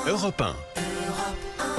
Europe 1.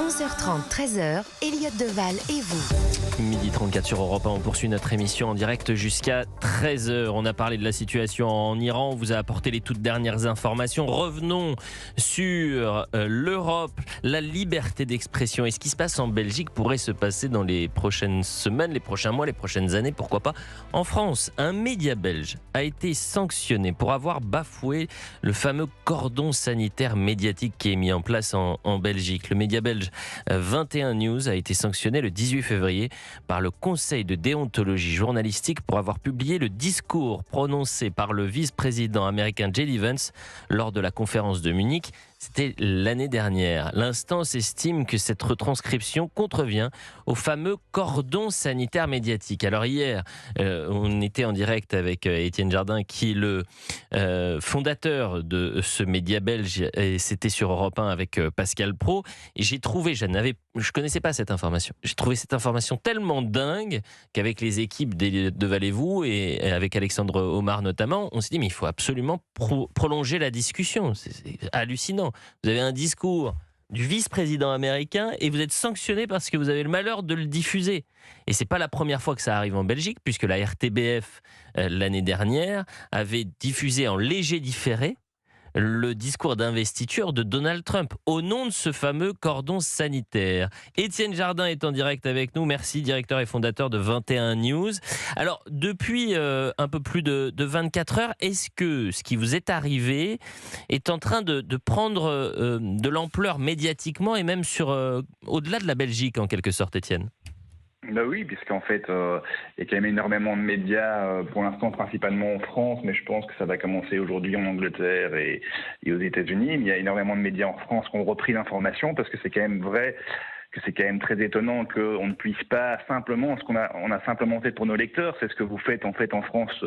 11h30, 13h, Elliott Deval et vous. Midi 34 sur Europe 1, on poursuit notre émission en direct jusqu'à 13h. On a parlé de la situation en Iran, on vous a apporté les toutes dernières informations. Revenons sur l'Europe, la liberté d'expression et ce qui se passe en Belgique pourrait se passer dans les prochaines semaines, les prochains mois, les prochaines années, pourquoi pas en France. Un média belge a été sanctionné pour avoir bafoué le fameux cordon sanitaire médiatique qui est mis en place en Belgique. Le média belge 21 News a été sanctionné le 18 février par le Conseil de déontologie journalistique pour avoir publié le discours prononcé par le vice-président américain J.D. Vance lors de la conférence de Munich. C'était l'année dernière. L'instance estime que cette retranscription contrevient au fameux cordon sanitaire médiatique. Alors hier, on était en direct avec Étienne Jardin, qui est le fondateur de ce média belge, et c'était sur Europe 1 avec Pascal Praud. Et j'ai trouvé, je connaissais pas cette information. J'ai trouvé cette information tellement dingue qu'avec les équipes de Valez-vous et avec Alexandre Omar notamment, on s'est dit mais il faut absolument prolonger la discussion. C'est hallucinant. Vous avez un discours du vice-président américain et vous êtes sanctionné parce que vous avez le malheur de le diffuser. Et c'est pas la première fois que ça arrive en Belgique, puisque la RTBF l'année dernière avait diffusé en léger différé le discours d'investiture de Donald Trump au nom de ce fameux cordon sanitaire. Étienne Jardin est en direct avec nous. Merci, directeur et fondateur de 21 News. Alors, depuis un peu plus de 24 heures, est-ce que ce qui vous est arrivé est en train de prendre de l'ampleur médiatiquement et même au-delà de la Belgique, en quelque sorte, Étienne ? Ben oui, puisqu'en fait, il y a quand même énormément de médias, pour l'instant principalement en France, mais je pense que ça va commencer aujourd'hui en Angleterre et aux États-Unis. Mais il y a énormément de médias en France qui ont repris l'information, parce que c'est quand même vrai que c'est quand même très étonnant qu'on ne puisse pas simplement, ce qu'on a simplement fait pour nos lecteurs, c'est ce que vous faites en fait en France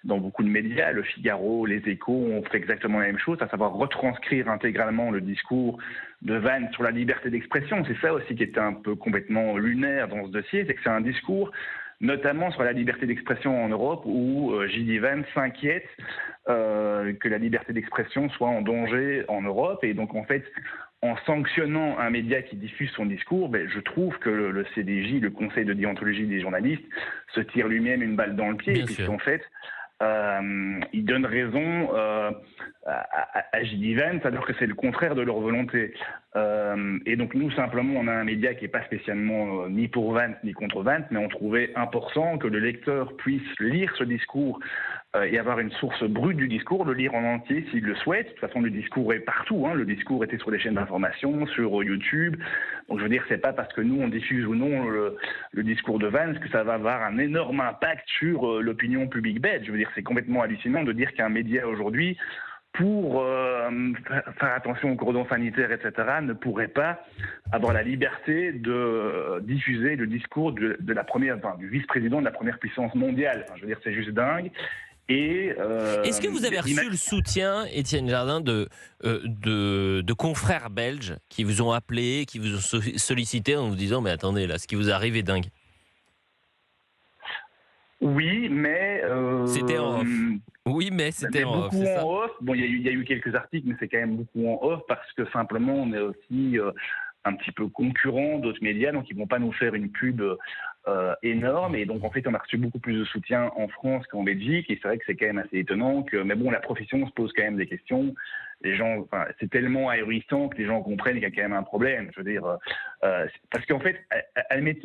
dans beaucoup de médias, Le Figaro, Les Échos, on fait exactement la même chose, à savoir retranscrire intégralement le discours de Vance sur la liberté d'expression. C'est ça aussi qui était un peu complètement lunaire dans ce dossier, c'est que c'est un discours notamment sur la liberté d'expression en Europe, où J.D. Vance s'inquiète que la liberté d'expression soit en danger en Europe. Et donc, en fait, en sanctionnant un média qui diffuse son discours, je trouve que le CDJ, le Conseil de déontologie des journalistes, se tire lui-même une balle dans le pied, puisqu'en fait, il donne raison à J.D. Vance, alors que c'est le contraire de leur volonté. Et donc nous, simplement, on a un média qui n'est pas spécialement ni pour Vance ni contre Vance, mais on trouvait important que le lecteur puisse lire ce discours et avoir une source brute du discours, le lire en entier s'il le souhaite. De toute façon, le discours est partout. Le discours était sur les chaînes d'information, sur YouTube. Donc je veux dire, c'est pas parce que nous, on diffuse ou non le discours de Vance que ça va avoir un énorme impact sur l'opinion publique belge. Je veux dire, c'est complètement hallucinant de dire qu'un média aujourd'hui, pour faire attention au cordon sanitaire, etc., ne pourrait pas avoir la liberté de diffuser le discours du vice-président de la première puissance mondiale. Je veux dire, c'est juste dingue. Est-ce que vous avez reçu le soutien, Étienne Jardin, de confrères belges qui vous ont appelé, qui vous ont sollicité en vous disant « mais attendez, là, ce qui vous arrive est dingue ». Oui, mais... C'était en off. Oui, mais c'était en off, c'est ça ? Beaucoup en off. Bon, il y a eu quelques articles, mais c'est quand même beaucoup en off, parce que simplement, on est aussi un petit peu concurrent d'autres médias, donc ils ne vont pas nous faire une pub énorme. Et donc, en fait, on a reçu beaucoup plus de soutien en France qu'en Belgique. Et c'est vrai que c'est quand même assez étonnant mais bon, la profession se pose quand même des questions. Les gens, c'est tellement ahurissant que les gens comprennent qu'il y a quand même un problème. Je veux dire, parce qu'en fait,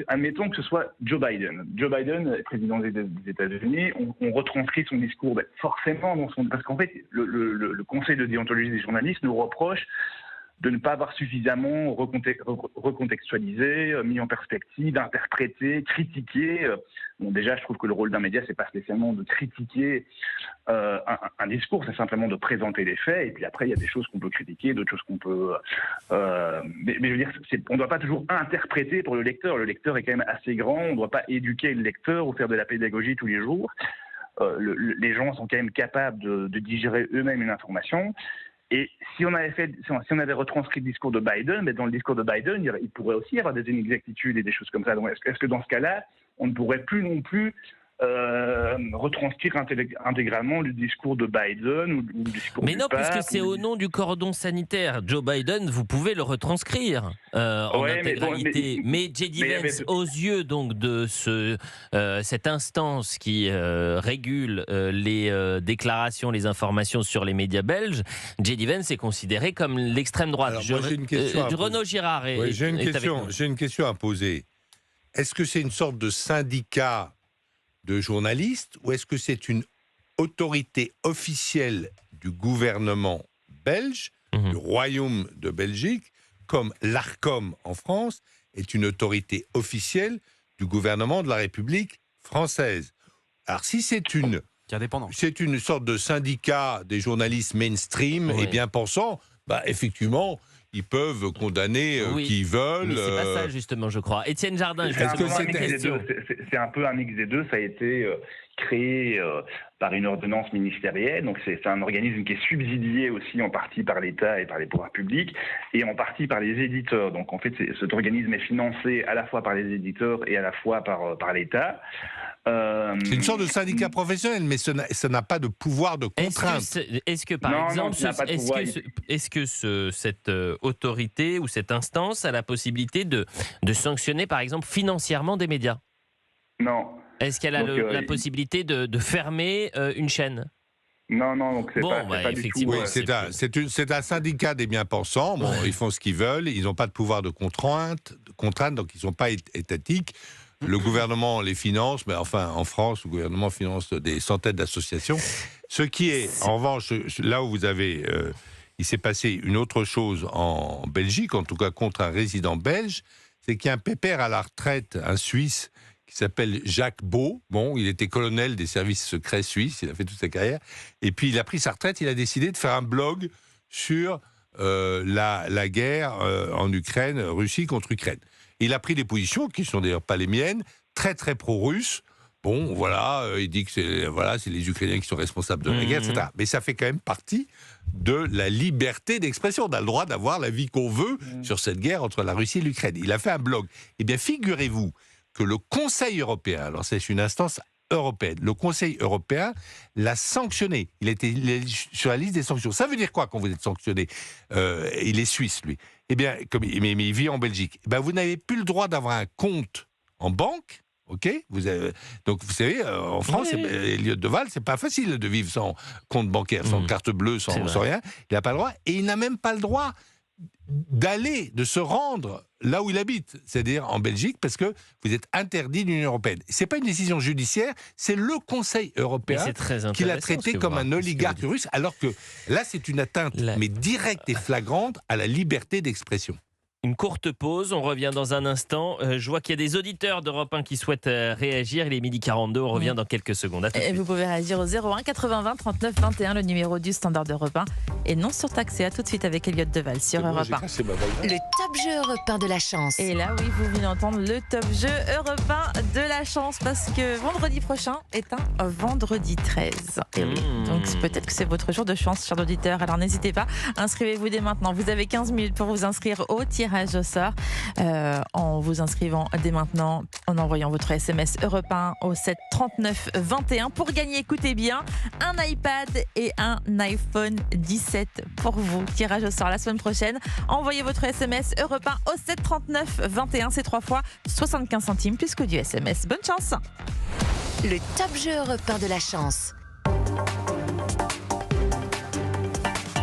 admettons que ce soit Joe Biden. Joe Biden, président des États-Unis, on retranscrit son discours forcément parce qu'en fait, le Conseil de déontologie des journalistes nous reproche de ne pas avoir suffisamment recontextualisé, mis en perspective, interprété, critiqué. Bon, déjà, je trouve que le rôle d'un média, c'est pas spécialement de critiquer un discours, c'est simplement de présenter les faits. Et puis après, il y a des choses qu'on peut critiquer, d'autres choses qu'on peut... mais je veux dire, on ne doit pas toujours interpréter pour le lecteur. Le lecteur est quand même assez grand, on ne doit pas éduquer le lecteur ou faire de la pédagogie tous les jours. Les gens sont quand même capables de digérer eux-mêmes une information. Et si on avait retranscrit le discours de Biden, mais dans le discours de Biden, il pourrait aussi y avoir des inexactitudes et des choses comme ça. Donc, est-ce que dans ce cas-là, on ne pourrait plus non plus retranscrire intégralement le discours de Biden ou le discours Mais du non, pape, puisque c'est au nom du cordon sanitaire. Joe Biden, vous pouvez le retranscrire en intégralité. Mais J.D. Vance, aux yeux donc de cette instance qui régule les déclarations, les informations sur les médias belges, J.D. Vance est considéré comme l'extrême droite. Alors, moi, j'ai une question Renaud Girard est, j'ai est une question à poser. Est-ce que c'est une sorte de syndicat de journalistes ou est-ce que c'est une autorité officielle du gouvernement belge, du Royaume de Belgique, comme l'ARCOM en France est une autorité officielle du gouvernement de la République française? Alors si c'est une sorte de syndicat des journalistes mainstream et bien pensants, effectivement, ils peuvent condamner qui ils veulent. Mais c'est pas ça justement, je crois. Étienne Jardin, c'est un peu un mix des deux. Ça a été créé par une ordonnance ministérielle. Donc c'est un organisme qui est subsidié aussi en partie par l'État et par les pouvoirs publics et en partie par les éditeurs. Donc en fait, cet organisme est financé à la fois par les éditeurs et à la fois par l'État. C'est une sorte de syndicat professionnel, mais ça n'a pas de pouvoir de contrainte. Est-ce que par exemple, cette autorité ou cette instance a la possibilité de sanctionner par exemple financièrement des médias? Non. Est-ce qu'elle a la possibilité de fermer une chaîne? Non, donc c'est pas effectivement. Du tout. Oui, c'est un syndicat des bien-pensants. Bon, ils font ce qu'ils veulent. Ils n'ont pas de pouvoir de contrainte, donc ils ne sont pas étatiques. Le gouvernement les finance, mais enfin, en France, le gouvernement finance des centaines d'associations. Ce qui est, en revanche, là où vous avez... il s'est passé une autre chose en Belgique, en tout cas contre un résident belge, c'est qu'il y a un pépère à la retraite, un Suisse, qui s'appelle Jacques Beau. Bon, il était colonel des services secrets suisses, il a fait toute sa carrière. Et puis, il a pris sa retraite, il a décidé de faire un blog sur la guerre en Ukraine, Russie contre Ukraine. Il a pris des positions qui sont d'ailleurs pas les miennes, très très pro-russes. Bon, voilà, il dit que c'est les Ukrainiens qui sont responsables de la guerre, etc. Mais ça fait quand même partie de la liberté d'expression. On a le droit d'avoir l'avis qu'on veut sur cette guerre entre la Russie et l'Ukraine. Il a fait un blog. Eh bien, figurez-vous que le Conseil européen, alors c'est une instance européenne, le Conseil européen l'a sanctionné. Il est sur la liste des sanctions. Ça veut dire quoi quand vous êtes sanctionné? Il est suisse, lui. Eh bien, mais il vit en Belgique. Eh bien, vous n'avez plus le droit d'avoir un compte en banque. Ok, donc vous savez, en France, Elliott Deval, c'est pas facile de vivre sans compte bancaire, sans carte bleue, sans rien. Il n'a pas le droit, et il n'a même pas le droit de se rendre là où il habite, c'est-à-dire en Belgique, parce que vous êtes interdit de l'Union européenne. C'est pas une décision judiciaire, c'est le Conseil européen qui l'a traité comme un oligarque russe, alors que là, c'est une atteinte mais directe et flagrante à la liberté d'expression. Une courte pause, on revient dans un instant. Je vois qu'il y a des auditeurs d'Europe 1 qui souhaitent réagir. Il est 12h42, on revient dans quelques secondes. Et vous pouvez réagir au 01 80 20 39 21, le numéro du standard d'Europe 1. Et non surtaxé. À tout de suite avec Elliott Deval sur Europe 1. Le top jeu Europe 1 de la chance. Et là, oui, vous venez d'entendre le top jeu Europe 1 de la chance, parce que vendredi prochain est un vendredi 13. Et oui, donc peut-être que c'est votre jour de chance, chers auditeurs. Alors n'hésitez pas, inscrivez-vous dès maintenant. Vous avez 15 minutes pour vous inscrire au tirage au sort en vous inscrivant dès maintenant, en envoyant votre SMS Europe 1 au 7 39 21 pour gagner, écoutez bien, un iPad et un iPhone 17 pour vous. Tirage au sort la semaine prochaine. Envoyez votre SMS Europe 1 au 7 39 21, c'est 3 fois 75 centimes plus que du SMS. Bonne chance. Le top jeu Europe 1 de la chance.